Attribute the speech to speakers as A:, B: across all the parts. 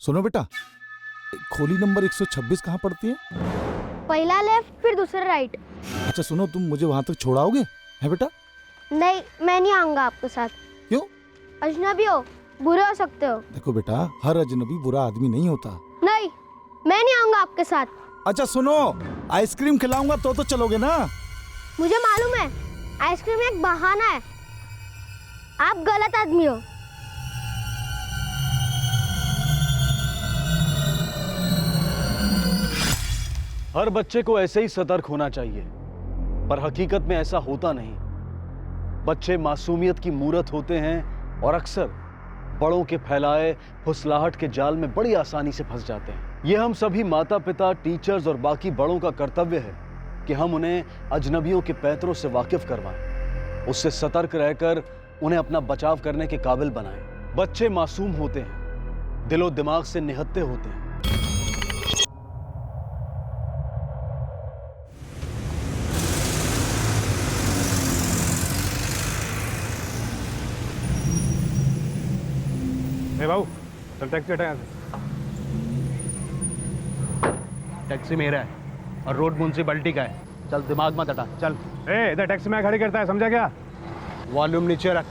A: सुनो बेटा, खोली नंबर 126 कहाँ पड़ती है?
B: पहला लेफ्ट फिर दूसरा राइट।
A: अच्छा सुनो, तुम मुझे वहां तक छोड़ाओगे है बेटा?
B: नहीं, मैं नहीं आऊंगा आपके साथ।
A: क्यों?
B: अजनबी हो, बुरे हो सकते हो।
A: देखो बेटा, हर अजनबी बुरा आदमी नहीं होता।
B: नहीं, मैं नहीं आऊंगा आपके साथ।
A: अच्छा सुनो, आइसक्रीम खिलाऊंगा तो चलोगे ना?
B: मुझे मालूम है, आइसक्रीम एक बहाना है। आप गलत आदमी हो।
C: हर बच्चे को ऐसे ही सतर्क होना चाहिए, पर हकीकत में ऐसा होता नहीं। बच्चे मासूमियत की मूरत होते हैं और अक्सर बड़ों के फैलाए फुसलाहट के जाल में बड़ी आसानी से फंस जाते हैं। यह हम सभी माता पिता, टीचर्स और बाकी बड़ों का कर्तव्य है कि हम उन्हें अजनबियों के पैंतरों से वाकिफ करवाएं, उससे सतर्क रहकर उन्हें अपना बचाव करने के काबिल बनाएं। बच्चे मासूम होते हैं, दिलो दिमाग से निहत्ते होते हैं।
D: बाबू चल टैक्सी हटा यहाँ से।
E: टैक्सी मेरा है और रोड म्यूनसिपैलिटी का है। चल दिमाग मत हटा, चल।
D: इधर टैक्सी में खड़ी करता है, समझा क्या?
E: वॉल्यूम नीचे रख,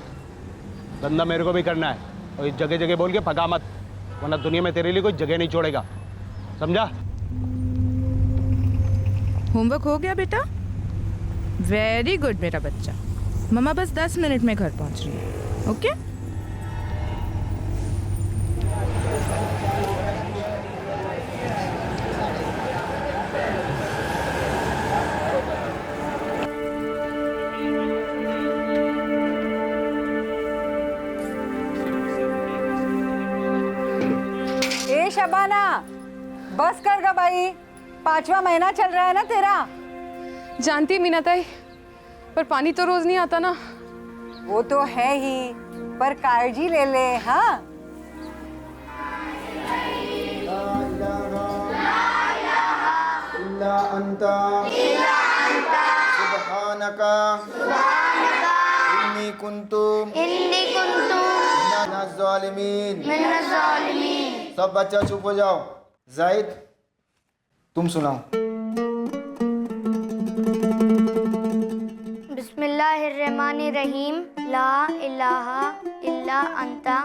E: धंधा मेरे को भी करना है और इस जगह जगह बोल के पका मत, वरना दुनिया में तेरे लिए कोई जगह नहीं छोड़ेगा, समझा?
F: होमवर्क हो गया बेटा? वेरी गुड मेरा बच्चा। मम्मा बस 10 मिनट में घर पहुंच रही है। ओके?
G: शबाना बस कर गा भाई, 5वां महीना चल रहा है ना तेरा।
H: जानती है मीना ताई, पर पानी तो रोज नहीं आता ना।
G: वो तो है ही, पर काळजी ले ले। हाँ,
I: इन्नी कुंतुम मिनज़ ज़ालिमीन। सब बच्चा चुप हो जाओ। जाहिद तुम सुनाओ।
B: बिस्मिल्लाहिर्रहमानिर्रहीम। ला इलाहा इल्ला अंता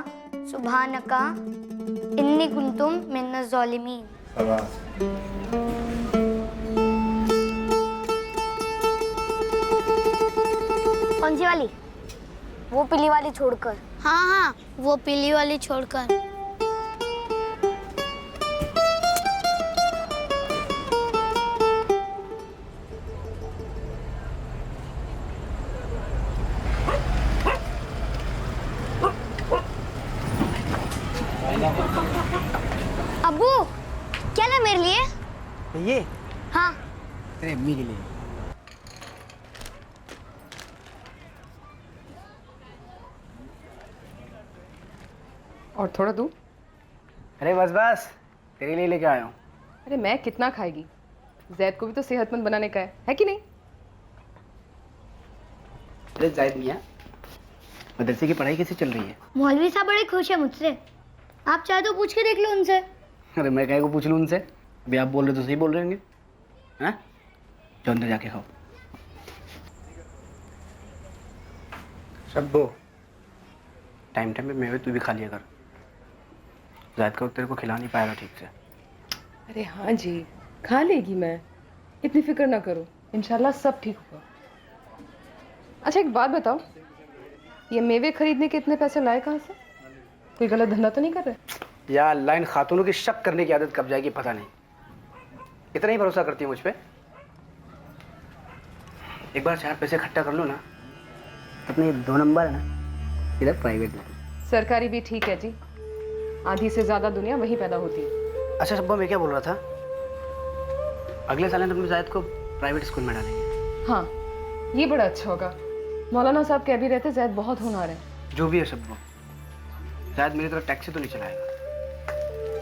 B: सुब्हानका इन्नी कुंतुम मिनज़ ज़ालिमीन। कौन सी वाली? वो पीली वाली छोड़कर। हाँ हाँ, वो पीली वाली छोड़कर। अब्बू, क्या ला मेरे लिए?
I: ये
B: हाँ।
I: तेरे अम्मी के लिए।
H: और थोड़ा दूँ?
I: अरे बस बस, तेरे लिए लेके आया हूँ।
H: अरे मैं कितना खाएगी? जैद को भी तो सेहतमंद बनाने का है कि नहीं?
I: अरे जाहिद मियाँ, मदरसे की पढ़ाई कैसे चल रही है?
B: मौलवी साहब बड़े खुश है मुझसे। आप चाहे तो पूछ के देख लो उनसे।
I: अरे मैं कहे को पूछ लूँ उनसे? अभी आप बोल रहे तो सही बोल रहे होंगे। हाँ, जो अंदर जाके खाओ। शब्बो, टाइम टाइम पे मेवे तू भी खा लिया कर। जायद का तेरे को खिला नहीं पाएगा ठीक से।
H: अरे हाँ जी, खा लेगी मैं, इतनी फिक्र ना करो, इंशाल्लाह सब ठीक होगा। अच्छा एक बात बताओ, ये मेवे खरीदने के इतने पैसे लाए कहाँ से? कोई गलत धंधा तो नहीं कर रहे?
I: या अल्लाह, इन खातूनों की शक करने की आदत कब जाएगी पता नहीं। इतना ही भरोसा करती है मुझ पे। एक बार 4 पैसे इकट्ठा कर लो ना, अपने 2 नंबर है ना, इधर प्राइवेट में।
H: सरकारी भी ठीक है जी, आधी से ज्यादा दुनिया वहीं पैदा होती है।
I: अच्छा शब्बा, मैं क्या बोल रहा था, अगले साल हम अपने जायद को प्राइवेट स्कूल में डालेंगे।
H: हाँ, ये बड़ा अच्छा होगा। मौलाना साहब कह भी रहते जायद बहुत होनहार है।
I: जो भी है शब्बा, जायद मेरी तरह टैक्सी तो नहीं चलाएगा,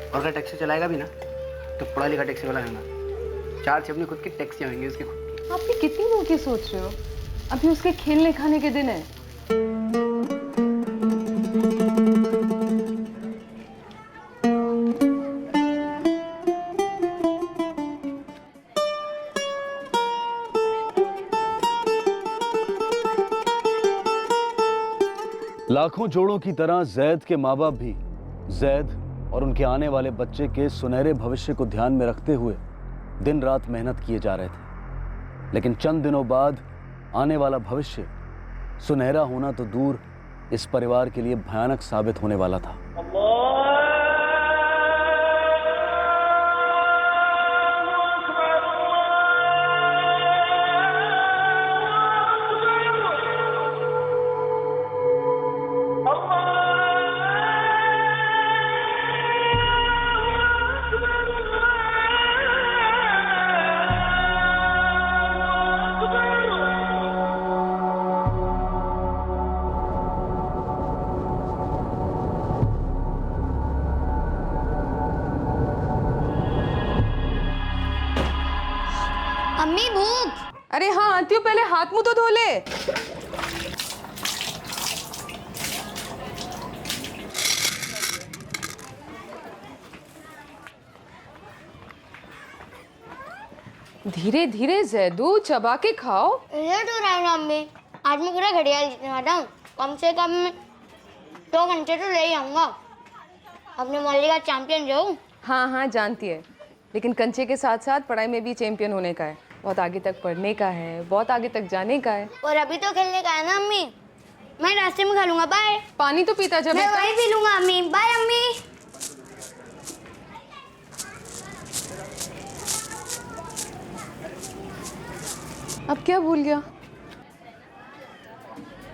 I: और अगर टैक्सी चलाएगा भी ना तो पढ़ा लिखा टैक्सी वाला होगा। 4 से अपनी खुद की टैक्सी होंगी उसकी खुद की।
H: आप भी कितनी दूर की सोच रहे हो? अभी उसके खेलने खाने के दिन है।
C: लाखों जोड़ों की तरह जैद के माँ बाप भी जैद और उनके आने वाले बच्चे के सुनहरे भविष्य को ध्यान में रखते हुए दिन रात मेहनत किए जा रहे थे। लेकिन चंद दिनों बाद आने वाला भविष्य सुनहरा होना तो दूर, इस परिवार के लिए भयानक साबित होने वाला था।
B: अम्मी भूख।
H: अरे हाँ आती हूँ, पहले हाथ मुंह तो धो ले। धीरे धीरे जैदू, चबा के खाओ।
B: लेट हो रहा है ना अम्मी, आज मैं पूरा घड़ियाल जीतने वाला हूँ। कम से कम 2 घंटे तो ले ही आऊँगा। अपने मोहल्ले का चैंपियन जो हूँ।
H: हाँ हाँ जानती है, लेकिन कंचे के साथ साथ पढ़ाई में भी चैंपियन होने का है। बहुत आगे तक पढ़ने का है, बहुत आगे तक जाने का है।
B: और अभी तो खेलने का है ना अम्मी। मैं रास्ते में खा लूंगा। बाय।
H: पानी तो पीता जा
B: मैं
H: बेटा।
B: वहीं पी लूंगा अम्मी। बाय अम्मी।
H: अब क्या भूल गया?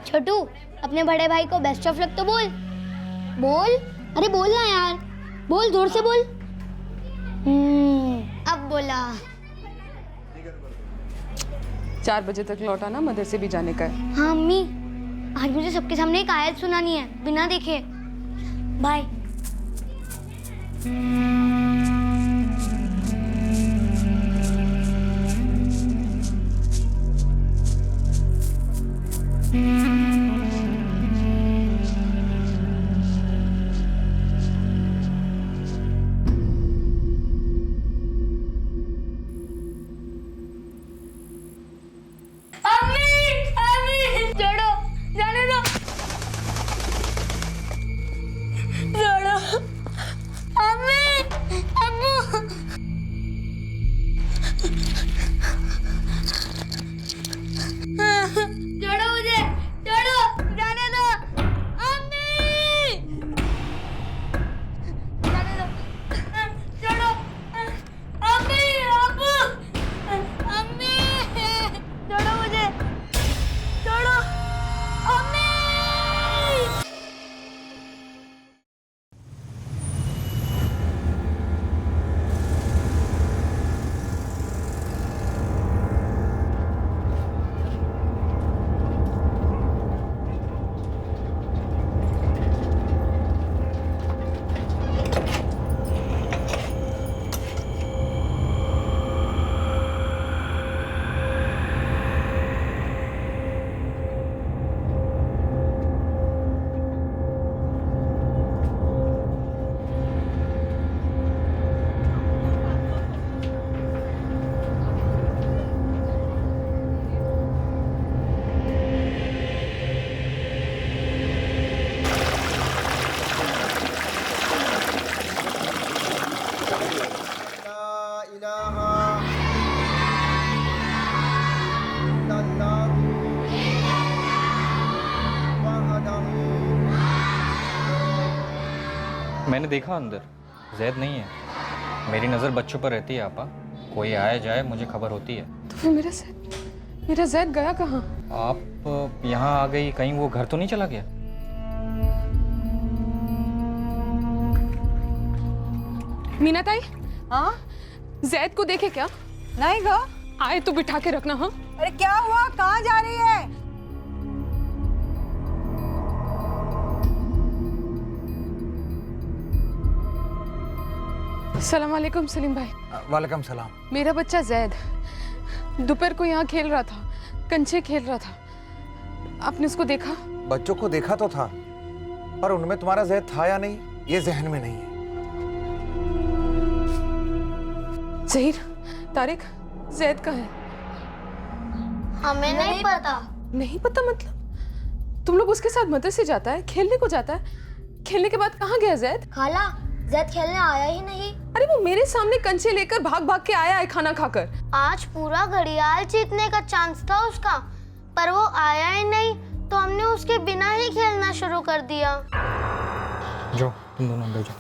B: छोटू, अपने बड़े भाई को बेस्ट ऑफ लक तो बोल। बोल, अरे बोल ना यार, बोल, जोर से बोल। अब बोला।
H: 4 बजे तक लौटाना, मदरसे भी जाने का है।
B: हाँ अम्मी, आज मुझे सबके सामने एक आयत सुनानी है, बिना देखे। बाय। छोड़ो, जाने दो। छोड़ो। अम्मी, अम्मू। छोड़ो मुझे, छोड़ो, जाने दो। अम्मी, जाने दो। छोड़ो। अम्मी, अब्बू, अम्मी, छोड़ो मुझे, छोड़ो। अम्मी।
J: मैंने देखा अंदर जैद नहीं है। मेरी नज़र बच्चों पर रहती है आपा। कोई आए जाए मुझे खबर होती है।
H: तो फिर मेरा जैद गया कहाँ?
J: आप यहाँ आ गई, कहीं वो घर तो नहीं चला गया?
H: मीना ताई,
G: हाँ
H: जैद को देखे क्या?
G: नहीं गो।
H: आए तो बिठा के रखना। हाँ
G: अरे क्या हुआ, कहाँ जा रही है?
H: सलाम वालेकुम सलीम भाई।
K: वालेकुम सलाम।
H: मेरा बच्चा जैद दोपहर को यहाँ खेल रहा था, कंचे खेल रहा था। आपने उसको देखा?
K: बच्चों को देखा तो था, पर उनमें तुम्हारा जैद था या नहीं ये जहन में नहीं है।
H: ज़हीर, तारिक, जैद कहाँ है?
B: हमें नहीं पता।
H: नहीं पता मतलब? तुम लोग उसके साथ मदरसे जाता है, खेलने को जाता है, खेलने के बाद कहाँ गया जैद?
B: खाला जैद खेलने आया ही नहीं।
H: अरे वो मेरे सामने कंचे लेकर भाग भाग के आया है खाना खाकर।
B: आज पूरा घड़ियाल जीतने का चांस था उसका, पर वो आया ही नहीं, तो हमने उसके बिना ही खेलना शुरू कर दिया।
J: जाओ तुम दोनों अंदर जाओ।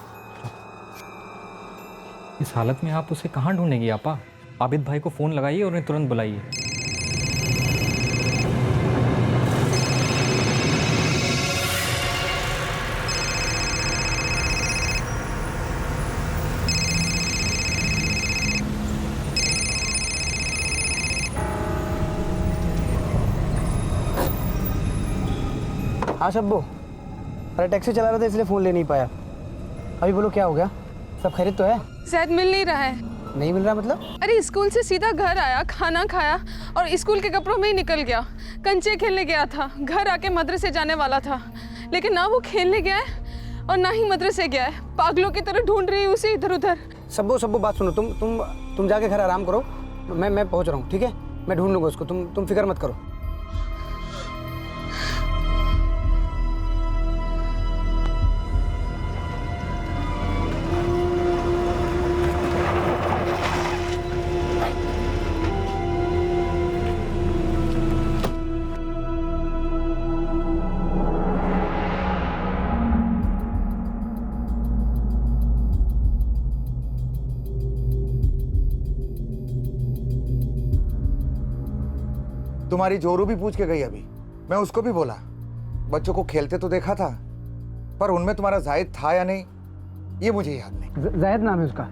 J: इस हालत में आप उसे कहाँ ढूंढेंगी आपा? आबिद भाई को फ़ोन लगाइए और उन्हें तुरंत बुलाइए।
I: हाँ शब्बू, अरे टैक्सी चला रहा था इसलिए फ़ोन ले नहीं पाया। अभी बोलो क्या हो गया, सब खैरियत तो है?
H: जैद मिल नहीं रहा है।
I: नहीं मिल रहा मतलब?
H: अरे स्कूल से सीधा घर आया, खाना खाया और स्कूल के कपड़ों में ही निकल गया। कंचे खेलने गया था, घर आके मदरसे जाने वाला था, लेकिन ना वो खेलने गया है और ना ही मदरसे गया है। पागलों की तरह ढूंढ रही है उसे इधर उधर।
I: शब्बू बात सुनो, तुम जाके घर आराम करो, मैं पहुंच रहा हूँ, ठीक है? मैं ढूंढ लूँगा उसको, तुम फिक्र मत करो।
K: तुम्हारी जोरू भी पूछ के गई अभी, मैं उसको भी बोला। बच्चों को खेलते तो देखा था, पर उनमें तुम्हारा जाहिद था या नहीं ये मुझे याद नहीं।
I: जायद नाम है उसका,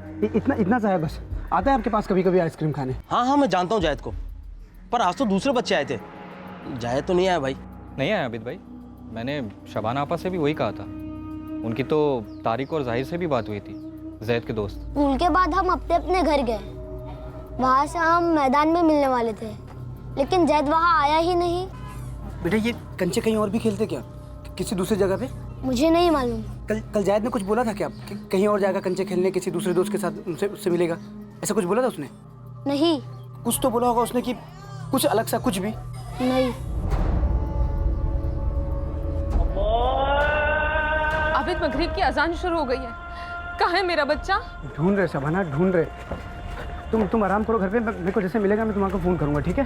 I: इतना सा है बस। आता है आपके पास कभी कभी आइसक्रीम खाने?
L: हाँ मैं जानता हूँ जायद को, पर आज तो दूसरे बच्चे आए थे, जायद तो नहीं आया भाई।
J: नहीं आया आबिद भाई, मैंने शबाना आपा से भी वही कहा था। उनकी तो तारिक और जाहिर से भी बात हुई थी, जैद के दोस्त।
B: स्कूल के बाद हम अपने अपने घर गए, वहाँ से हम मैदान में मिलने वाले थे, लेकिन जैद वहाँ आया ही नहीं।
I: बेटा ये कंचे कहीं और भी खेलते क्या, किसी दूसरी जगह पे?
B: मुझे नहीं मालूम।
I: कल जायद ने कुछ बोला था क्या कि कहीं और जाएगा कंचे खेलने, किसी दूसरे दोस्त के साथ उससे मिलेगा, ऐसा कुछ बोला था उसने?
B: नहीं।
I: कुछ तो बोला होगा उसने कि कुछ अलग सा कुछ भी?
B: नहीं।
H: आबिद मगरिब की अजान शुरू हो गई है, कहाँ है मेरा बच्चा?
I: ढूंढ रहे शबाना, ढूंढ रहे। तुम आराम करो घर पे, मेरे को जैसे मिलेगा मैं तुम्हारा फ़ोन करूंगा, ठीक है?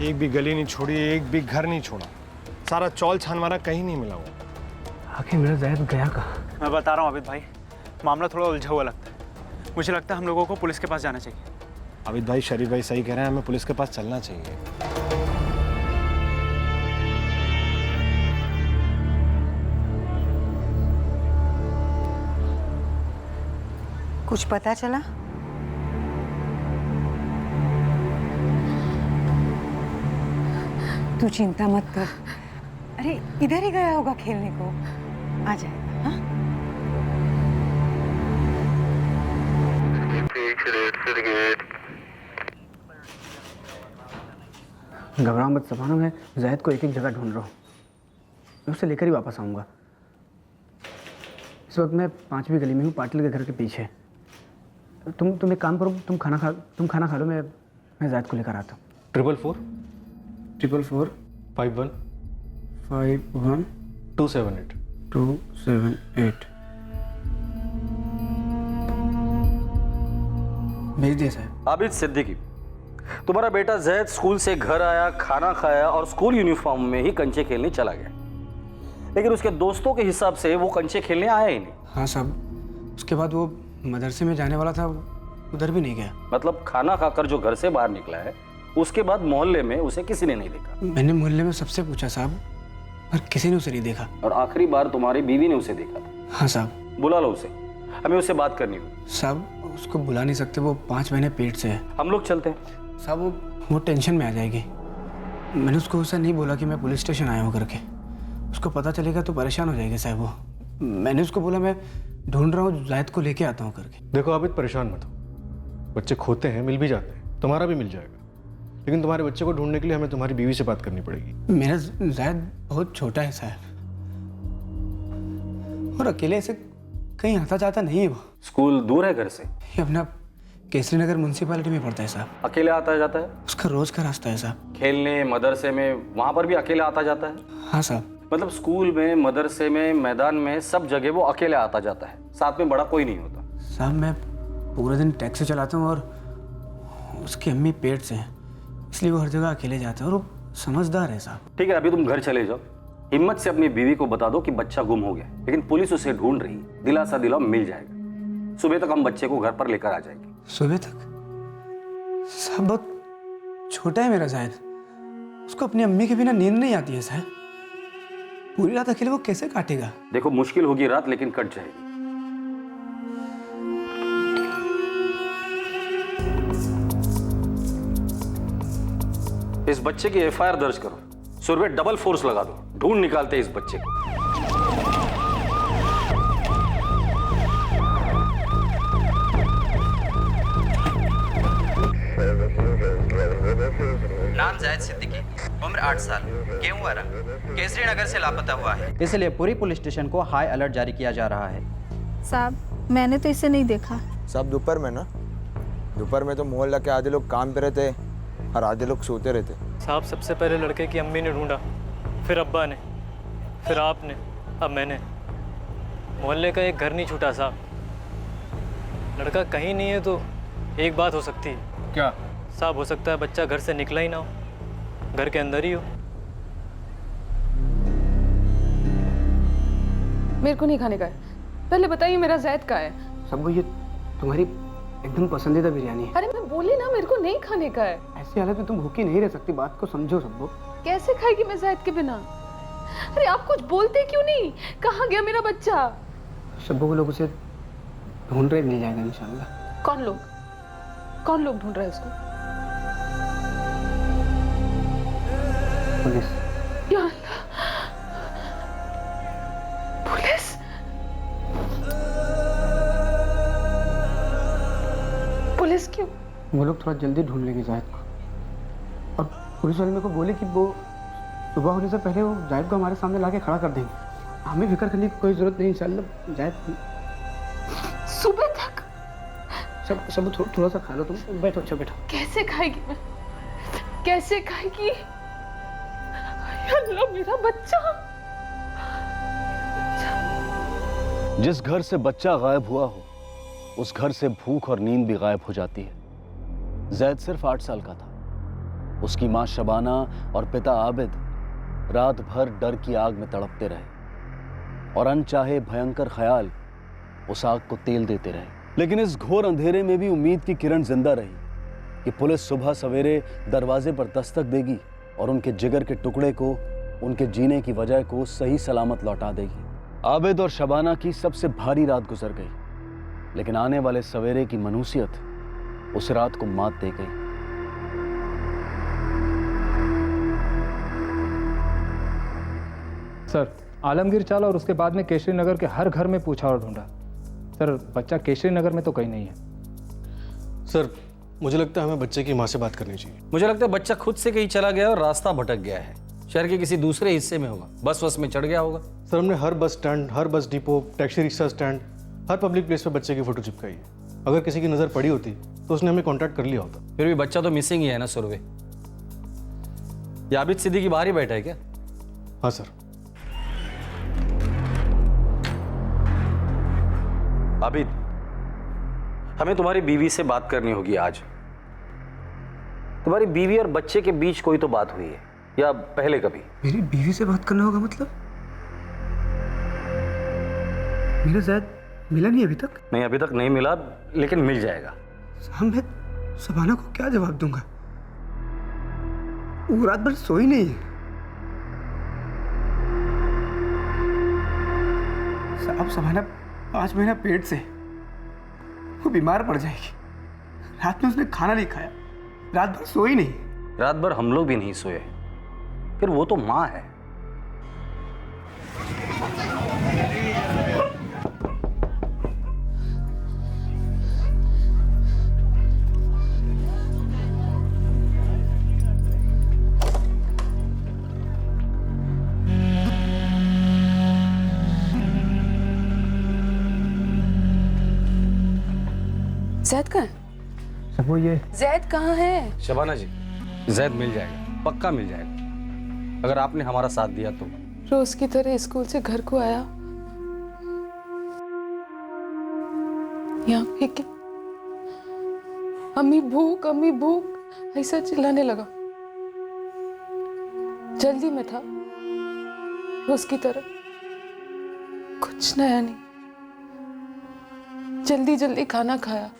D: एक भी गली नहीं छोड़ी, एक भी घर नहीं छोड़ा, सारा चौल छान मारा, कहीं नहीं मिला वो।
I: आखिर मेरा जायद गया कहाँ?
L: मैं बता रहा हूँ आबिद भाई, मामला थोड़ा उलझा हुआ लगता है। मुझे लगता है हम लोगों को पुलिस के पास जाना चाहिए।
D: आबिद भाई, शरीफ भाई सही कह रहे हैं, हमें पुलिस के पास चलना चाहिए।
G: कुछ पता चला? तू चिंता मत कर, अरे इधर ही गया होगा खेलने को, आ जाएगा। हाँ?
I: घबराओ मत सबाना, मैं जायद को एक एक जगह ढूंढ रहा हूँ, मैं उसे लेकर ही वापस आऊँगा। इस वक्त मैं 5वीं गली में हूँ, पाटिल के घर के पीछे। तुम एक काम करो, तुम खाना खा लो, मैं जायद को लेकर आता हूँ।
C: 444
I: 444
C: 51
I: 51
C: 278
I: 278 भेज दिया साहब।
L: आबिद सिद्दीकी, तुम्हारा बेटा जैद स्कूल से घर आया, खाना खाया और स्कूल यूनिफॉर्म में ही कंचे खेलने चला गया, लेकिन उसके दोस्तों के हिसाब से वो कंचे खेलने आया ही नहीं।
I: हाँ साहब, उसके बाद वो मदरसे में जाने वाला था, उधर भी नहीं गया।
L: मतलब खाना खाकर जो घर से बाहर निकला है, उसके बाद मोहल्ले में उसे किसी ने नहीं देखा?
I: मैंने मोहल्ले में सबसे पूछा साहब, पर किसी ने उसे नहीं देखा।
L: और आखिरी बार तुम्हारी बीवी ने उसे देखा था?
I: हाँ साहब।
L: बुला लो उसे, हमें उससे बात करनी होगी।
I: साहब उसको बुला नहीं सकते, वो 5 महीने पेट से है।
L: हम लोग चलते हैं।
I: साहब वो टेंशन में आ जाएगी। मैंने उसको ऐसा नहीं बोला कि मैं पुलिस स्टेशन आया हूँ करके, उसको पता चलेगा तो परेशान हो जाएगी साहब वो। मैंने उसको बोला मैं ढूंढ रहा हूँ, जायद को लेके आता हूँ करके।
D: देखो आबिद, परेशान मत हो। बच्चे खोते हैं, मिल भी जाते हैं, तुम्हारा भी मिल जाएगा। लेकिन तुम्हारे बच्चे को ढूंढने के लिए हमें तुम्हारी बीवी से बात करनी पड़ेगी।
I: मेरा जायद बहुत छोटा है साहब, और अकेले से कहीं आता जाता नहीं है वो।
L: स्कूल दूर है घर से?
I: ये अपना केसरी नगर म्यूनसिपालिटी में पड़ता है साहब।
L: अकेले आता जाता है?
I: उसका रोज का रास्ता है साहब।
L: खेलने मदरसे में वहां पर भी अकेले आता जाता है?
I: हाँ साहब।
L: मतलब स्कूल में, मदरसे में, मैदान में, सब जगह वो अकेले आता जाता है, साथ में बड़ा कोई नहीं होता?
I: साहब मैं पूरे दिन टैक्सी चलाता हूँ और उसकी अम्मी पेट से हैं, इसलिए वो हर जगह अकेले जाता है, और वो समझदार है साहब।
L: ठीक है, अभी तुम घर चले जाओ, हिम्मत से अपनी बीवी को बता दो कि बच्चा गुम हो गया, लेकिन पुलिस उसे ढूंढ रही है। दिलासा दिलाओ, मिल जाएगा। सुबह तक हम बच्चे को घर पर लेकर आ जाएंगे।
I: सुबह तक? साहब बहुत छोटा है मेरा जायद, उसको अपनी अम्मी के बिना नींद नहीं आती है साहब। पूरी रात अकेले वो कैसे काटेगा?
L: देखो मुश्किल होगी रात, लेकिन कट जाएगी। इस बच्चे की एफआईआर दर्ज करो, सुरवे डबल फोर्स लगा दो, ढूंढ निकालते इस बच्चे को।
M: नाम जायद सिद्दीकी, उम्र 8 साल, गेहूंवारा, केसरी नगर से लापता हुआ है, इसलिए पूरी पुलिस स्टेशन को हाई अलर्ट जारी किया जा रहा है।
N: साहब मैंने तो इसे नहीं देखा।
O: साहब दोपहर में ना, दोपहर में तो मोहल्ला के आधे लोग काम पे रहते और आधे लोग सोते रहते।
P: साहब सबसे पहले लड़के की अम्मी ने ढूंढा, फिर अब्बा ने, फिर आपने, अब मैंने। मोहल्ले का एक घर नहीं छूटा साहब। लड़का कहीं नहीं है तो एक बात हो सकती है।
D: क्या
P: साहब? हो सकता है बच्चा घर से निकला ही ना हो, घर के अंदर ही हो।
H: मेरे को नहीं खाने का है, पहले बताइए मेरा जायद का है।
I: सबको ये तुम्हारी एकदम पसंदीदा बिरयानी है।
H: अरे मैं बोली ना मेरे को नहीं खाने का है।
I: ऐसी हालत में तुम भूखी नहीं रह सकती, बात को समझो सबको।
H: कैसे खाएगी मैं जायद के बिना? अरे आप कुछ बोलते क्यों नहीं? कहाँ गया मेरा बच्चा?
I: सबको को लोग उसे ढूंढ रहे, मिल जाएगा इंशाल्लाह।
H: कौन लोग? कौन लोग ढूंढ रहे हैं उसको?
I: पुलिस।
H: या अल्लाह, पुलिस? पुलिस क्यों?
I: वो लोग थोड़ा जल्दी ढूंढ लेंगे जायद को, और पुलिस वाले मेरे को बोले कि वो सुबह होने से पहले वो जायद को हमारे सामने लाके खड़ा कर देंगे। हमें फिक्र करने की कोई जरूरत नहीं, इंशाल्लाह। जायद
H: सुबह तक?
I: सब थोड़ा सा खा लो तुम। बैठो, अच्छा बैठो।
H: कैसे खाएगी मैं? कैसे खाएगी? अल्लाह मेरा बच्चा।
C: जिस घर से बच्चा गायब हुआ हो, उस घर से भूख और नींद भी गायब हो जाती है। जैद सिर्फ 8 साल का था। उसकी मां शबाना और पिता आबिद रात भर डर की आग में तड़पते रहे, और अनचाहे भयंकर ख्याल उस आग को तेल देते रहे। लेकिन इस घोर अंधेरे में भी उम्मीद की किरण जिंदा रही कि पुलिस सुबह सवेरे दरवाजे पर दस्तक देगी और उनके जिगर के टुकड़े को, उनके जीने की वजह को सही सलामत लौटा देगी। आबिद और शबाना की सबसे भारी रात गुजर गई, लेकिन आने वाले सवेरे की मनूसियत उस रात को मात दे गई।
Q: सर, आलमगीर चाल और उसके बाद में केसरी नगर के हर घर में पूछा और ढूंढा। सर, बच्चा केसरी नगर में तो कहीं नहीं है।
D: सर, मुझे लगता है हमें बच्चे की माँ से बात करनी चाहिए।
L: मुझे लगता है बच्चा खुद से कहीं चला गया और रास्ता भटक गया है। शहर के किसी दूसरे हिस्से में होगा, बस में चढ़ गया होगा।
D: सर, हमने हर बस स्टैंड, हर bus depot, taxi rickshaw stand, हर पब्लिक प्लेस पे बच्चे की फोटो चिपकाई है। अगर किसी की नजर पड़ी होती तो उसने हमें कांटेक्ट कर लिया होता।
L: फिर भी बच्चा तो मिसिंग ही है ना सुरवे। ये आबिद सिद्दीकी बाहर ही बैठा है क्या?
D: हाँ सर।
L: आबिद, हमें तुम्हारी बीवी से बात करनी होगी आज। तुम्हारी बीवी और बच्चे के बीच कोई तो बात हुई है, या पहले कभी?
I: मेरी बीवी से बात करना होगा मतलब? मेरा जायद मिला नहीं अभी तक?
L: नहीं, अभी तक नहीं मिला, लेकिन मिल जाएगा।
I: मैं शबाना को क्या जवाब दूंगा? वो रात भर सोई नहीं है। अब शबाना 5 महीना पेट से, वो बीमार पड़ जाएगी। रात में उसने खाना नहीं खाया, रात भर सोई नहीं।
L: रात भर हम लोग भी नहीं सोए, फिर वो तो माँ है।
H: जैद कहाँ है?
Q: सब वो ये
H: जैद कहाँ है?
L: शबाना जी, जैद मिल जाएगा, पक्का मिल जाएगा, अगर आपने हमारा साथ दिया तो।
H: रोज की तरह स्कूल से घर को आया, यहाँ फेंके, अम्मी भूख ऐसा चिल्लाने लगा। जल्दी में था, रोज की तरह, कुछ नया नहीं। जल्दी खाना खाया।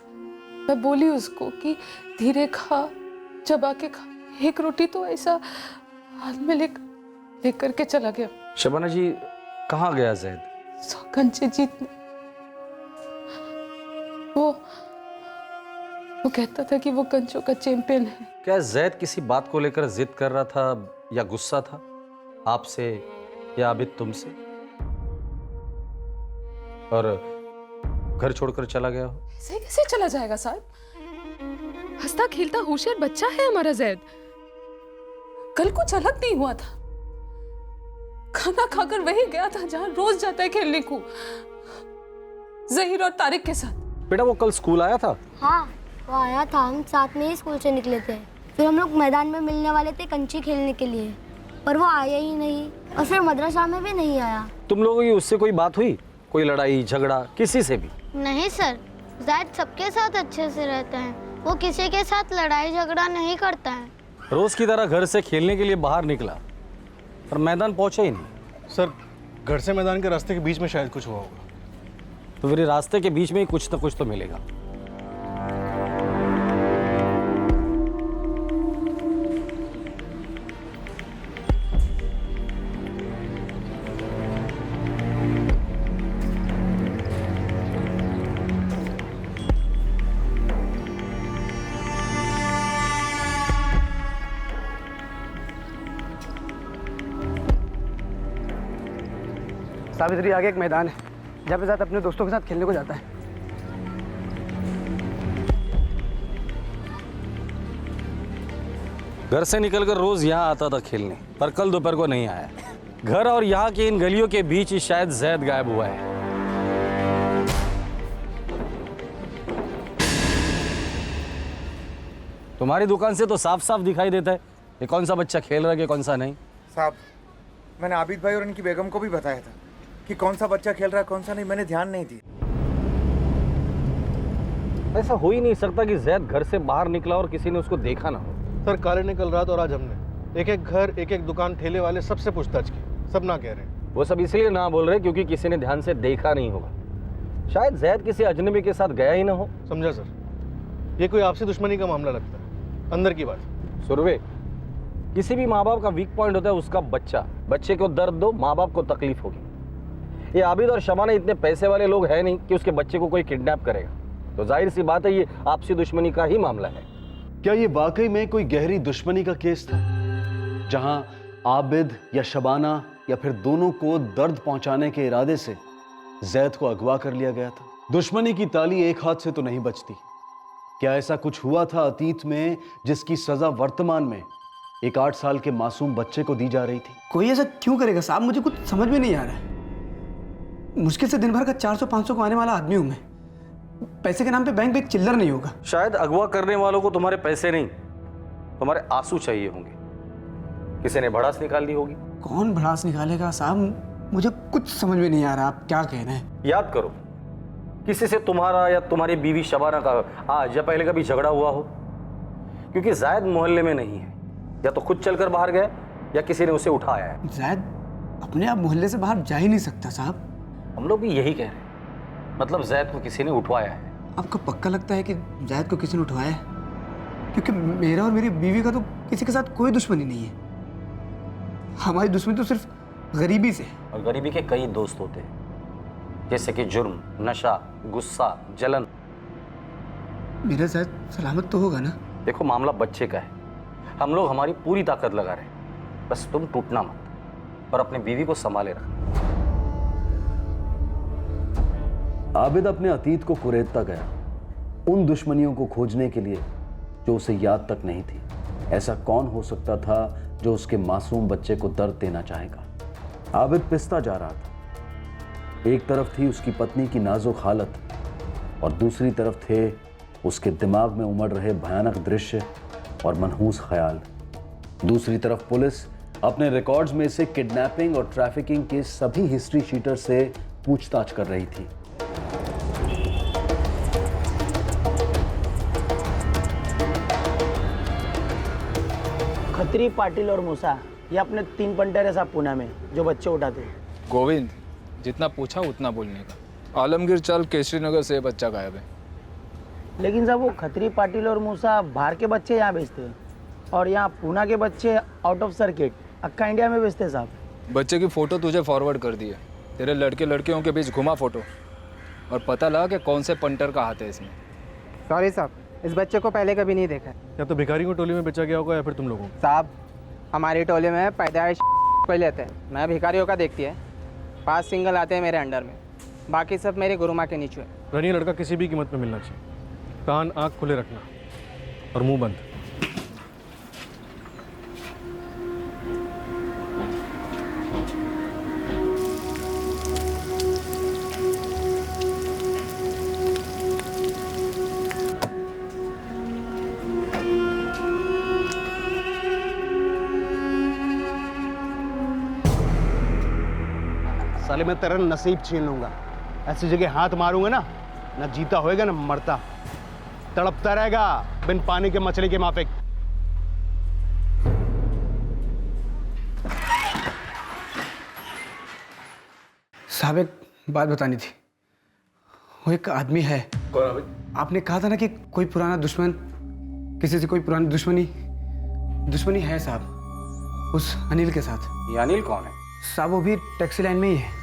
H: मैं बोली उसको कि धीरे खा, चबा के खा, एक रोटी तो ऐसा हाथ में लेकर के चला गया।
L: शबाना जी, कहाँ गया जैद?
H: कंचे जीतने। वो कहता था कि वो कंचों का चैंपियन है।
L: क्या जैद किसी बात को लेकर जिद कर रहा था या गुस्सा था आपसे या आबिद तुमसे, और घर छोड़कर चला गया हो?
H: ऐसे कैसे चला जाएगा साहब? हंसता खेलता होशियार बच्चा है हमारा जैद। कल कुछ अलग नहीं हुआ था, खाना खाकर वही गया था जहां रोज जाता है खेलने को, जहीर और तारिक के साथ।
L: बेटा वो कल स्कूल आया था?
B: हाँ, वो आया था, हम साथ में ही स्कूल से निकले थे। फिर हम लोग मैदान में मिलने वाले थे कंची खेलने के लिए, पर वो आया ही नहीं, और फिर मदरसा में भी नहीं आया।
L: तुम लोगों की उससे कोई बात हुई? कोई लड़ाई झगड़ा किसी से भी?
B: नहीं सर, ज़ैद सबके साथ अच्छे से रहता है, वो किसी के साथ लड़ाई झगड़ा नहीं करता है।
L: रोज की तरह घर से खेलने के लिए बाहर निकला पर मैदान पहुंचा ही नहीं।
D: सर, घर से मैदान के रास्ते के बीच में शायद कुछ हुआ होगा।
L: तो फिर रास्ते के बीच में ही कुछ ना कुछ तो मिलेगा।
I: सावित्री, आगे एक मैदान है जहाँ पे ज़ैद अपने दोस्तों के साथ खेलने को जाता है।
L: घर से निकलकर रोज यहाँ आता था खेलने, पर कल दोपहर को नहीं आया। घर और यहाँ की इन गलियों के बीच ही शायद जैद गायब हुआ है। तुम्हारी दुकान से तो साफ साफ दिखाई देता है ये कौन सा बच्चा खेल रहा है, कौन सा नहीं।
K: साहब, मैंने आबिद भाई और इनकी बेगम को भी बताया था कि कौन सा बच्चा खेल रहा है कौन सा नहीं, मैंने ध्यान नहीं दी।
L: ऐसा हो ही नहीं सकता कि जैद घर से बाहर निकला और किसी ने उसको देखा ना हो।
D: सर, काले ने कल रात और आज हमने एक एक घर, एक एक दुकान, ठेले वाले सबसे पूछताछ की, सब ना कह रहे हैं।
L: वो सब इसलिए ना बोल रहे क्योंकि किसी ने ध्यान से देखा नहीं होगा। शायद जैद किसी अजनबी के साथ गया ही ना हो।
D: समझा सर, ये कोई आपसी दुश्मनी का मामला लगता है, अंदर की बात।
L: सुरवे, किसी भी माँ बाप का वीक पॉइंट होता है उसका बच्चा। बच्चे को दर्द दो, माँ बाप को तकलीफ होगी। ये आबिद और शबाना इतने पैसे वाले लोग हैं नहीं कि उसके बच्चे को कोई किडनैप करेगा, तो जाहिर सी बात है ये आपसी दुश्मनी का ही मामला है।
C: क्या ये वाकई में कोई गहरी दुश्मनी का केस था, जहां आबिद या शबाना या फिर दोनों को दर्द पहुंचाने के इरादे से जैद को अगवा कर लिया गया था? दुश्मनी की ताली एक हाथ से तो नहीं बचती। क्या ऐसा कुछ हुआ था अतीत में जिसकी सजा वर्तमान में एक 8 साल के मासूम बच्चे को दी जा रही थी?
I: कोई ऐसा क्यों करेगा साहब, मुझे कुछ समझ में नहीं आ रहा है। मुश्किल से दिन भर का 400-500 कमाने वाला आदमी हूं मैं, पैसे के नाम पे बैंक चिल्लर नहीं होगा।
L: शायद अगवा करने वालों को तुम्हारे पैसे नहीं, तुम्हारे आंसू चाहिए होंगे। किसी ने भड़ास निकाल दी होगी।
I: कौन भड़ास निकालेगा साहब, मुझे कुछ समझ में नहीं आ रहा आप क्या कह रहे हैं।
L: याद करो, किसी से तुम्हारा या तुम्हारी बीवी शबाना का आज या पहले कभी झगड़ा हुआ हो? क्योंकि जायद मोहल्ले में नहीं है, या तो खुद चलकर बाहर गया या किसी ने उसे उठाया है।
I: जायद अपने आप मोहल्ले से बाहर जा ही नहीं सकता साहब।
L: हम लोग भी यही कह रहे हैं, मतलब जैद को किसी ने उठवाया है।
I: आपको पक्का लगता है कि जायद को किसी ने उठवाया है? क्योंकि मेरा और मेरी बीवी का तो किसी के साथ कोई दुश्मनी नहीं है। हमारी दुश्मनी तो सिर्फ गरीबी से है।
L: और गरीबी के कई दोस्त होते हैं, जैसे कि जुर्म, नशा, गुस्सा, जलन।
I: मेरा जायद सलामत तो होगा ना?
L: देखो, मामला बच्चे का है, हम लोग हमारी पूरी ताकत लगा रहे हैं, बस तुम टूटना मत और अपनी बीवी को संभाले रखना।
C: आबिद अपने अतीत को कुरेदता गया, उन दुश्मनियों को खोजने के लिए जो उसे याद तक नहीं थी। ऐसा कौन हो सकता था जो उसके मासूम बच्चे को दर्द देना चाहेगा? आबिद पिसता जा रहा था। एक तरफ थी उसकी पत्नी की नाजुक हालत और दूसरी तरफ थे उसके दिमाग में उमड़ रहे भयानक दृश्य और मनहूस ख्याल। दूसरी तरफ पुलिस अपने रिकॉर्ड्स में से किडनैपिंग और ट्रैफिकिंग के सभी हिस्ट्री शीटर से पूछताछ कर रही थी।
I: खत्री, पाटिल और मूसा, ये अपने 3 पंटेर है साहब पूना में जो बच्चे उठाते हैं।
Q: गोविंद, जितना पूछा उतना बोलने का। आलमगीर चल, केसरी नगर से बच्चा गायब है।
I: लेकिन साहब वो खत्री, पाटिल और मूसा बाहर के बच्चे यहाँ बेचते हैं और यहाँ पूना के बच्चे आउट ऑफ सर्किट अक्का इंडिया में बेचते हैं साहब।
Q: बच्चे की फ़ोटो तुझे फॉरवर्ड कर दी है। तेरे लड़के लड़कियों के बीच घुमा फ़ोटो और पता लगा कि कौन से पंटर का हाथ है इसमें।
I: सॉरी साहब, इस बच्चे को पहले कभी नहीं देखा।
D: या तो भिखारी को टोली में बेचा गया होगा या फिर तुम लोगों को।
I: साहब, हमारी टोली में पैदाइश कोई लेते हैं, मैं भिखारियों का देखती है। 5 सिंगल आते हैं मेरे अंडर में, बाकी सब मेरी गुरुमा के नीचे है।
D: रनी, लड़का किसी भी कीमत में मिलना चाहिए। कान आँख खुले रखना और मुंह बंद।
E: साले मैं तेरा नसीब छीन लूंगा। ऐसी जगह हाथ मारूंगा ना, ना जीता होएगा ना मरता, तड़पता रहेगा बिन पानी के मछली के माफिक।
I: साहब, एक बात बतानी थी। वो एक आदमी है।
D: कौन अभी?
I: आपने कहा था ना कि कोई पुराना दुश्मन, किसी से कोई पुरानी दुश्मनी है साहब, उस अनिल के साथ।
L: ये अनिल कौन है?
I: साहब वो भी टैक्सी लाइन में ही है।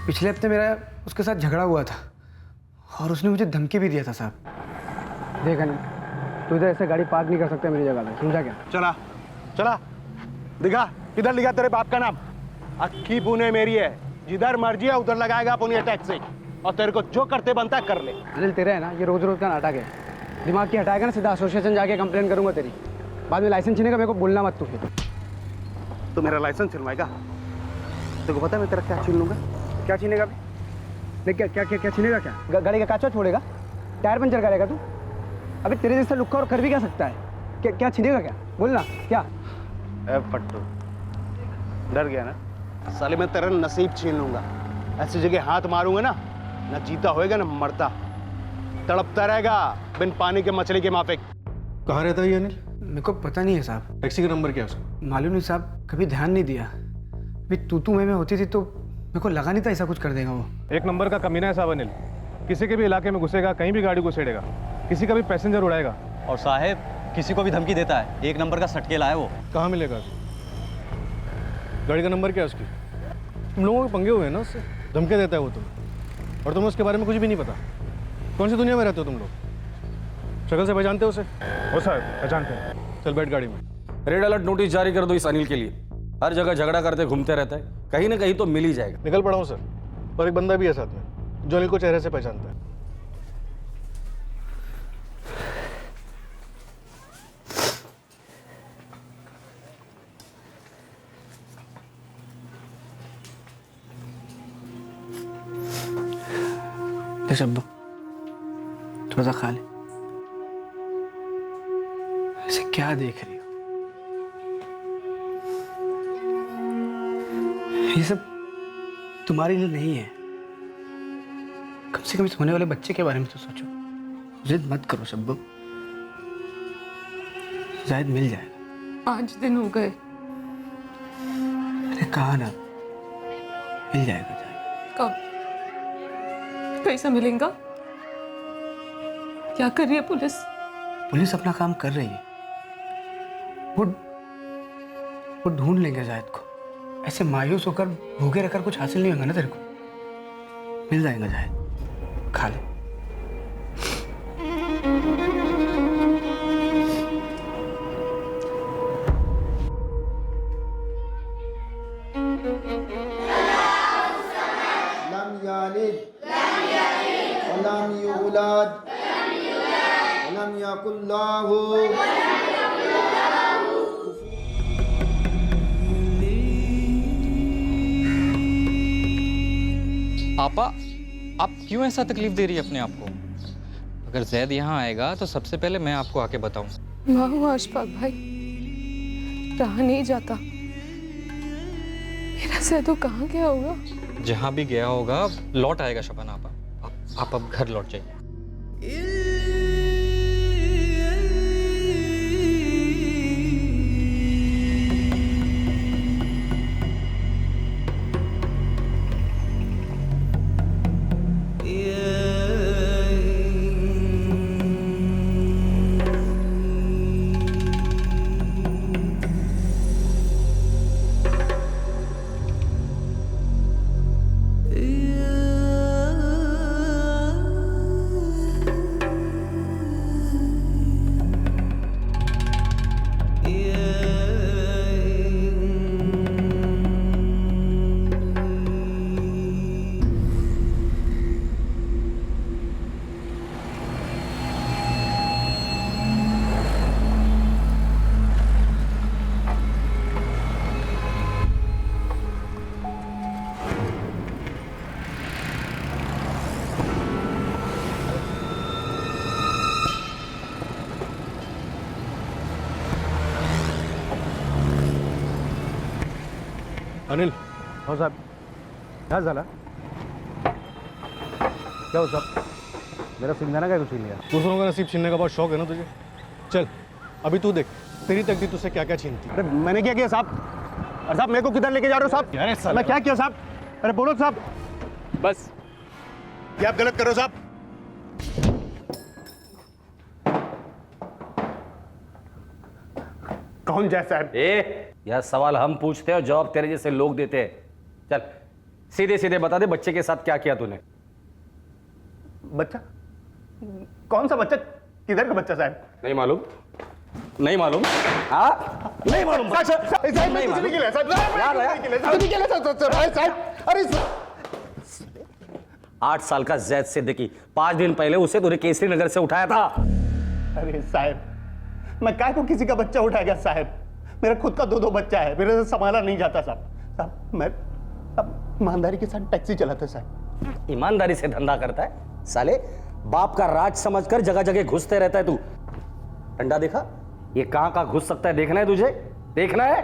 I: पिछले हफ्ते मेरा उसके साथ झगड़ा हुआ था और उसने मुझे धमकी भी दिया था साहब। देख अनिल, तू इधर ऐसे गाड़ी पार्क नहीं कर सकता मेरी जगह पे, समझा क्या?
E: चला चला, दिखा किधर लिखा तेरे बाप का नाम। अक्की पुणे मेरी है, जिधर मर्जी है उधर लगाएगा पुणे टैक्सी, और तेरे को जो करते बनता कर ले।
I: अनिल, तेरा है ना ये रोज रोज का नाटक है। दिमाग की हटाएगा ना, सीधा एसोसिएशन जाके कंप्लेन करूंगा तेरी। बाद में लाइसेंस छीनेगा, मेरे को बोलना मत तू फिर।
E: तो मेरा लाइसेंस छिनवाएगा? तेरे को पता है मैं तेरा क्या छीन लूंगा?
I: क्या छीनेगा? नहीं, क्या छीनेगा? क्या गाड़ी का कांचा छोड़ेगा? टायर पंचर करेगा तू? अबे तेरे जैसा लुक्का और कर भी क्या सकता है? क्या छीनेगा? क्या बोलना क्या?
E: ए पट्टू, डर गया ना? साले मैं तेरा नसीब छीन लूंगा। ऐसी जगह हाथ मारूंगा ना, ना जीता होएगा ना मरता, तड़पता रहेगा बिन पानी के मछली के माफिक।
D: कहाँ रहता है ये अनिल?
I: मेरे को पता नहीं है साहब।
D: टैक्सी का नंबर क्या है उसका?
I: मालूम नहीं साहब, कभी ध्यान नहीं दिया। अभी तू में होती थी तो मेरे को लगा नहीं था ऐसा कुछ कर देगा वो।
D: एक नंबर का कमीना है साहब अनिल। किसी के भी इलाके में घुसेगा, कहीं भी गाड़ी घुसेड़ेगा, किसी का भी पैसेंजर उड़ाएगा।
J: और साहब, किसी को भी धमकी देता है। 1 नंबर का सटकेला है वो।
D: कहाँ मिलेगा? गाड़ी का नंबर क्या है उसकी? तुम लोगों के पंगे हुए हैं ना उससे, धमके देता है वो तुम्हें, और तुम्हें उसके बारे में कुछ भी नहीं पता। कौन सी दुनिया में रहते हो तुम लोग? शक्ल से पहचानते हो उसे? हो साहब, पहचानते हैं। चल बैठ गाड़ी में।
L: रेड अलर्ट नोटिस जारी कर दो इस अनिल के लिए। हर जगह झगड़ा करते घूमते रहता है, कहीं ना कहीं तो मिल ही जाएगा।
D: निकल पड़ा हूँ सर, और एक बंदा भी है साथ में जो अनिल को चेहरे से पहचानता है।
I: शब्बू, थोड़ा सा खा ले। ऐसे क्या देख रही हो? ये सब तुम्हारे लिए नहीं है। कम से कम इस होने वाले बच्चे के बारे में तो सोचो। जिद मत करो शब्बू, शायद मिल जाएगा।
H: 5 दिन हो गए।
I: अरे कहा ना, मिल जाएगा।
H: कब? कैसा मिलेगा? क्या कर रही है पुलिस?
I: पुलिस अपना काम कर रही है। वो ढूंढ लेंगे जायद को। ऐसे मायूस होकर भूखे रहकर कुछ हासिल नहीं होगा ना तेरे को। मिल जाएगा जायद, खा ले।
J: आपा, आप क्यों ऐसा तकलीफ दे रही है अपने आप को? अगर जैद यहाँ आएगा तो सबसे पहले मैं आपको आके बताऊं।
H: वहाँ हूँ अशफाक भाई, रहा नहीं जाता। मेरा जैदो कहाँ गया होगा?
J: जहाँ भी गया होगा लौट आएगा शबाना आपा। आप अब घर लौट जाइए।
D: अनिल,
E: हो साहब, क्या झाला? क्या हो साहब? मेरा सिंगाना क्या कुछ लिया?
D: दूसरों का नसीब छीनने का बहुत शौक है ना तुझे? चल अभी तू देख, तेरी तकदीर तुझसे क्या क्या छीनती।
E: अरे मैंने क्या किया साहब? अरे साहब मेरे को किधर लेके जा रहे हो साहब?
D: अरे साहब
E: मैं क्या किया साहब? अरे बोलो साहब।
D: बस
E: क्या आप गलत कर रहे हो साहब? कौन जाए साहब?
L: यह सवाल हम पूछते हैं और जवाब तेरे जैसे लोग देते हैं। चल सीधे सीधे बता दे, बच्चे के साथ क्या किया तूने?
E: बच्चा? कौन सा बच्चा? किधर का बच्चा साहब?
L: नहीं मालूम? नहीं मालूम? हाँ नहीं मालूम?
E: नहीं मालूम? अरे
L: 8 साल का जैद सिद्दीकी, 5 दिन पहले उसे तूने केसरी नगर से उठाया था।
E: अरे साहब, मैं काय को किसी का बच्चा उठाएगा साहब? मेरा खुद का 2 बच्चा है, मेरे से संभाला नहीं जाता साहब। साहब मैं अब ईमानदारी के साथ टैक्सी चलाता साहब।
L: ईमानदारी से धंधा करता है? साले बाप का राज समझकर जगह जगह घुसते रहता है तू। डंडा देखा? ये कहां घुस सकता है, देखना है तुझे? देखना है?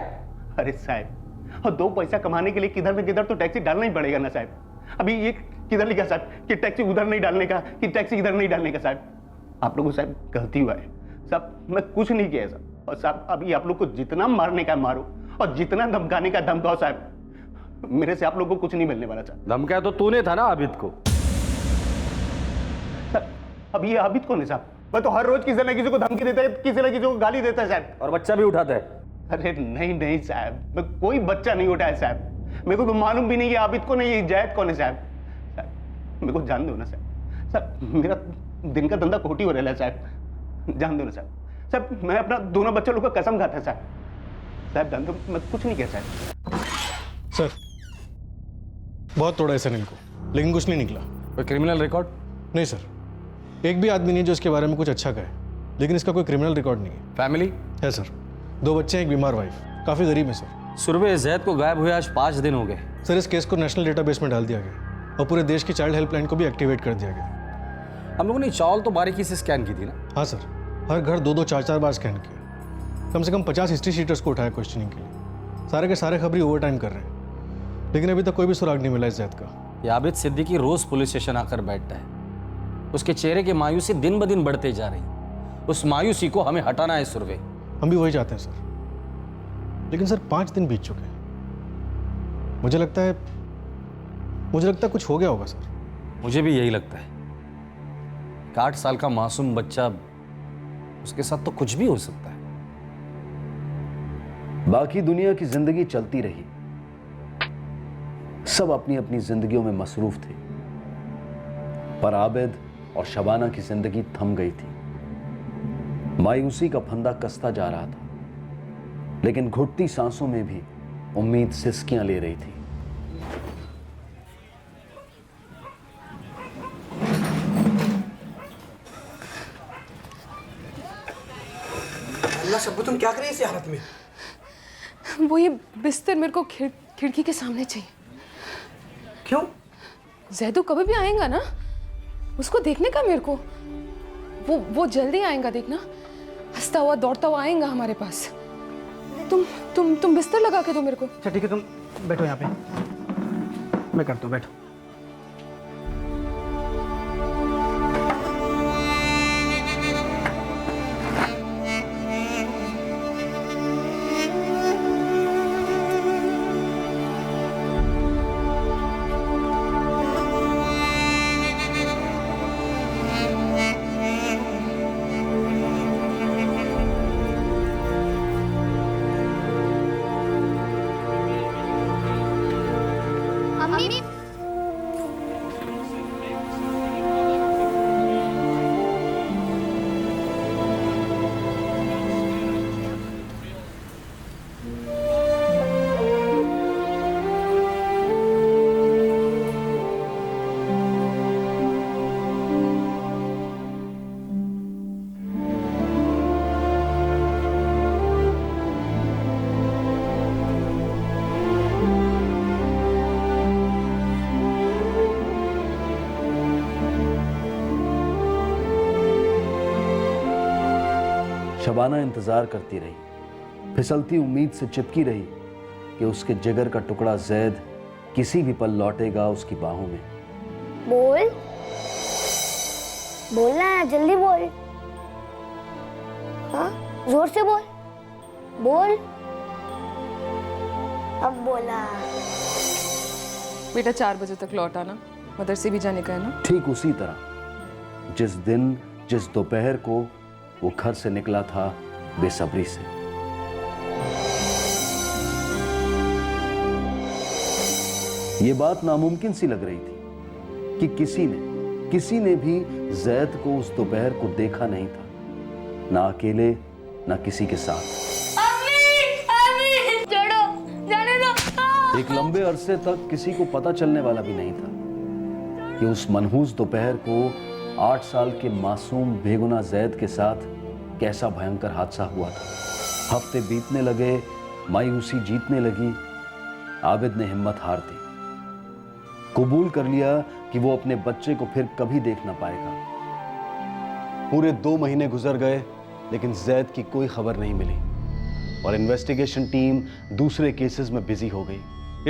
E: अरे साहब, और 2 पैसा कमाने के लिए किधर न किधर तो टैक्सी डालना ही पड़ेगा ना साहब। अभी ये किधर लिखा साहब कि टैक्सी उधर नहीं डालने का, कि टैक्सी इधर नहीं डालने का साहब? आप लोगों को साहब गलती हुआ है साहब, मैं कुछ नहीं किया साहब। और साहब अभी आप लोग को जितना मारने का मारो और जितना धमकाने का धमकाओ साहब, मेरे से आप लोगों को कुछ नहीं मिलने वाला साहब।
L: धमकाया तो तूने था ना आबिद को।
E: अब ये आबिद कौन है साहब? मैं तो हर रोज किसी न किसी को धमकी देता है, किसी न किसी को गाली देता है साहब।
L: और बच्चा भी उठाता है?
E: अरे नहीं नहीं साहब, मैं कोई बच्चा नहीं उठाया साहब। मेरे को तो मालूम भी नहीं कि आबिद कौन है, ये जैद कौन है साहब। साहब मेरे को जान दो ना साहब। साहब मेरा दिन का धंधा खोटी हो रहा है साहब, जान दो ना साहब। साहब मैं अपना दोनों बच्चा लोग का कसम खाता है साहब। साहब जान दो, मैं कुछ नहीं किया साहब।
D: सर बहुत तोड़ा है सनिल को, लेकिन कुछ नहीं निकला।
L: कोई क्रिमिनल रिकॉर्ड?
D: नहीं सर, एक भी आदमी नहीं जो इसके बारे में कुछ अच्छा कहे, लेकिन इसका कोई क्रिमिनल रिकॉर्ड नहीं है।
L: फैमिली
D: है सर, 2 बच्चे हैं, एक बीमार वाइफ, काफ़ी गरीब है सर।
L: सुरवे जैद को गायब हुए आज 5 दिन हो गए।
D: सर इस केस को नेशनल डेटाबेस में डाल दिया गया और पूरे देश की चाइल्ड हेल्पलाइन को भी एक्टिवेट कर दिया गया।
L: हम लोगों ने चावल तो बारीकी से स्कैन की थी ना?
D: हाँ सर, हर घर 2-2, 4-4 बार स्कैन किया। कम से कम 50 हिस्ट्री शीटर्स को उठाया क्वेश्चनिंग के लिए। सारे के सारे खबरी ओवर टाइम कर रहे हैं, लेकिन अभी तक कोई भी सुराग नहीं मिला इस जैद का।
L: ये आबिद सिद्दीकी रोज पुलिस स्टेशन आकर बैठता है। उसके चेहरे की मायूसी दिन ब दिन बढ़ते जा रही। उस मायूसी को हमें हटाना है सुरवे।
D: हम भी वही चाहते हैं सर, लेकिन सर 5 दिन बीत चुके हैं। मुझे लगता है कुछ हो गया होगा सर।
L: मुझे भी यही लगता है। 8 साल का मासूम बच्चा, उसके साथ तो कुछ भी हो सकता है।
C: बाकी दुनिया की जिंदगी चलती रही, सब अपनी अपनी जिंदगियों में मसरूफ थे, पर आबिद और शबाना की जिंदगी थम गई थी। मायूसी का फंदा कसता जा रहा था, लेकिन घुटती सांसों में भी उम्मीद सिसकियां ले रही थी।
I: अल्लाह शब्बू, तुम क्या कर रही है इस हालत में?
H: वो ये बिस्तर मेरे को खिड़की के सामने चाहिए।
I: क्यों?
H: जैदू कभी भी आएगा ना, उसको देखने का मेरे को। वो जल्दी आएगा, देखना हंसता हुआ दौड़ता हुआ आएगा हमारे पास। तुम बिस्तर लगा के दो मेरे को।
I: अच्छा ठीक है, तुम बैठो यहाँ पे, मैं करता हूँ, बैठो।
B: मम्मी
C: शबाना इंतजार करती रही, फिसलती उम्मीद से चिपकी रही कि उसके जिगर का टुकड़ा जैद किसी भी पल लौटेगा उसकी बाहों में।
B: बोल, बोलना है, जल्दी बोल। हाँ, जोर से बोल, बोल। अब बोला।
H: बेटा 4 बजे तक लौट आना, मदरसे भी जाने का है ना।
C: ठीक उसी तरह जिस दिन जिस दोपहर को वो घर से निकला था बेसब्री से। ये बात नामुमकिन सी लग रही थी कि किसी ने भी जैद को उस दोपहर को देखा नहीं था, ना अकेले ना किसी के साथ।
B: अम्मी, छोड़ो, जाने दो।
C: एक लंबे अरसे तक किसी को पता चलने वाला भी नहीं था कि उस मनहूस दोपहर को 8 साल के मासूम बेगुनाह जैद के साथ कैसा भयंकर हादसा हुआ था। हफ्ते बीतने लगे, मायूसी जीतने लगी। आबिद ने हिम्मत हार दी, कबूल कर लिया कि वो अपने बच्चे को फिर कभी देख ना पाएगा। पूरे 2 महीने गुजर गए, लेकिन जैद की कोई खबर नहीं मिली और इन्वेस्टिगेशन टीम दूसरे केसेस में बिजी हो गई।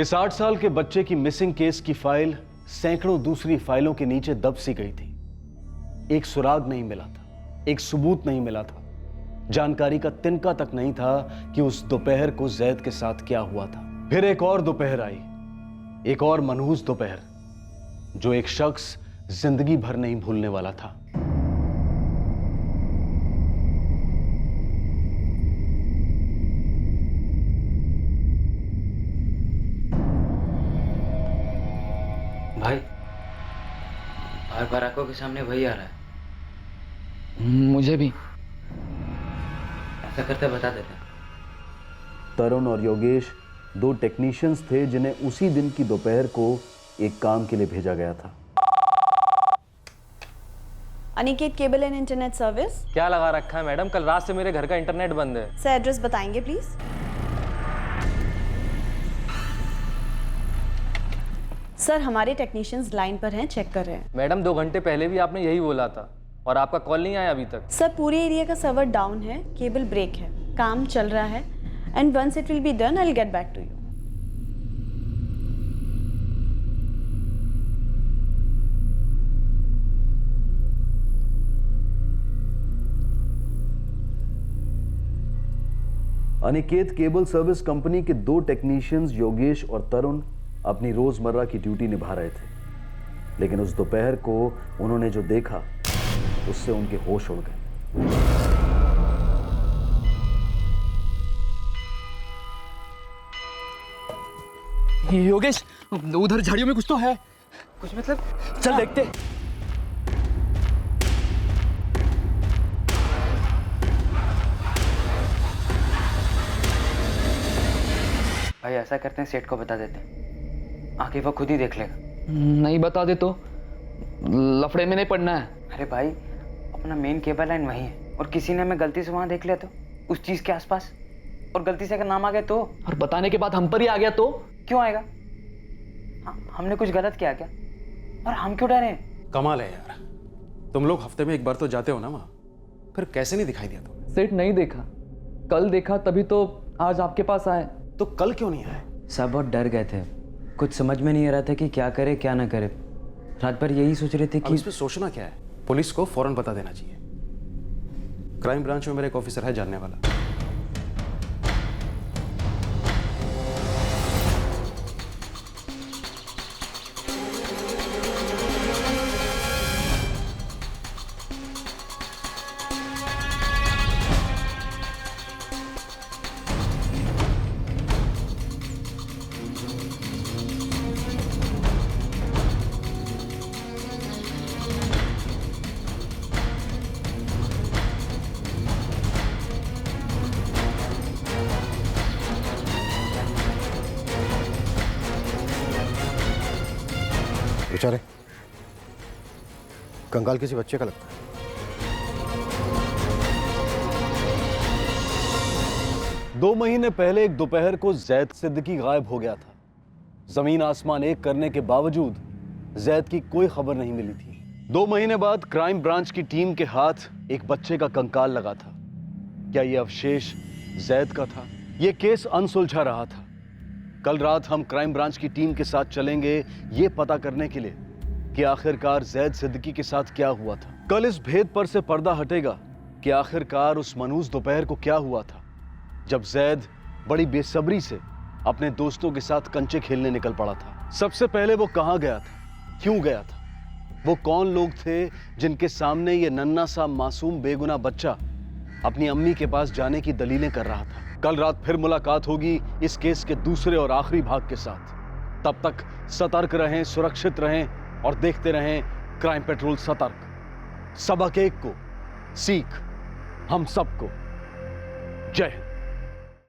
C: इस 8 साल के बच्चे की मिसिंग केस की फाइल सैकड़ों दूसरी फाइलों के नीचे दब सी गई थी। एक सुराग नहीं मिला था, एक सबूत नहीं मिला था, जानकारी का तिनका तक नहीं था कि उस दोपहर को जैद के साथ क्या हुआ था। फिर एक और दोपहर आई, एक और मनहूस दोपहर, जो एक शख्स जिंदगी भर नहीं भूलने वाला था।
R: भाई, बार बार आंखों के सामने वही आ रहा है।
L: मुझे भी।
R: ऐसा करते बता देते।
C: तरुण और योगेश 2 टेक्नीशियंस थे जिन्हें उसी दिन की दोपहर को एक काम के लिए भेजा गया था।
S: Aniket cable and internet service.
P: क्या लगा रखा है मैडम, कल रात से मेरे घर का इंटरनेट बंद है।
S: सर एड्रेस बताएंगे प्लीज। सर हमारे टेक्नीशियंस लाइन पर हैं, चेक कर रहे हैं।
P: मैडम 2 घंटे पहले भी आपने यही बोला था और आपका कॉल नहीं आया अभी तक।
S: सर पूरे एरिया का सर्वर डाउन है, केबल ब्रेक है, काम चल रहा है and once it will be done I will get back to you.
C: Aniket cable service company के 2 टेक्नीशियंस योगेश और तरुण अपनी रोजमर्रा की ड्यूटी निभा रहे थे, लेकिन उस दोपहर को उन्होंने जो देखा उससे उनके होश उड़ गए।
L: योगेश, उधर झाड़ियों में कुछ तो है। कुछ मतलब? चल देखते।
R: भाई ऐसा करते हैं, सेठ को बता देते हैं, आगे वो खुद ही देख लेगा।
L: नहीं बता दे तो लफड़े में नहीं पड़ना है।
R: अरे भाई, अपना मेन केबल लाइन वही है और किसी ने हमें गलती से वहां देख लिया तो उस चीज के आसपास, और गलती से अगर नाम आ गया तो,
L: और बताने के बाद हम पर ही आ गया तो?
R: क्यों आएगा? हमने कुछ गलत किया क्या? और हम क्यों डरे?
D: कमाल है यार,
T: तुम लोग हफ्ते में एक बार तो जाते हो ना वहाँ, फिर कैसे नहीं दिखाई दिया तुम्हें?
U: सेठ नहीं देखा, कल देखा तभी तो आज आपके पास आए।
T: तो कल क्यों नहीं आए?
R: सब बहुत डर गए थे, कुछ समझ में नहीं आ रहा था कि क्या करे क्या ना करे। रात भर यही सोच रहे थे
T: अब
R: कि
T: इस पे सोचना क्या है, पुलिस को फौरन बता देना चाहिए। क्राइम ब्रांच में मेरा एक ऑफिसर है जानने वाला।
D: बेचारे, कंकाल किसी बच्चे का लगता है।
C: दो महीने पहले एक दोपहर को जैद सिद्दीकी गायब हो गया था। जमीन आसमान एक करने के बावजूद जैद की कोई खबर नहीं मिली थी। 2 महीने बाद क्राइम ब्रांच की टीम के हाथ एक बच्चे का कंकाल लगा था। क्या यह अवशेष जैद का था? यह केस अनसुलझा रहा था। कल रात हम क्राइम ब्रांच की टीम के साथ चलेंगे ये पता करने के लिए कि आखिरकार जैद सिद्दीकी के साथ क्या हुआ था। कल इस भेद पर से पर्दा हटेगा कि आखिरकार उस मनूस दोपहर को क्या हुआ था जब जैद बड़ी बेसब्री से अपने दोस्तों के साथ कंचे खेलने निकल पड़ा था। सबसे पहले वो कहां गया था, क्यों गया था, वो कौन लोग थे जिनके सामने ये नन्हा सा मासूम बेगुनाह बच्चा अपनी अम्मी के पास जाने की दलीलें कर रहा था। कल रात फिर मुलाकात होगी इस केस के दूसरे और आखिरी भाग के साथ। तब तक सतर्क रहें, सुरक्षित रहें और देखते रहें क्राइम पेट्रोल सतर्क। सबक एक को, सीख हम सबको। जय हिंद।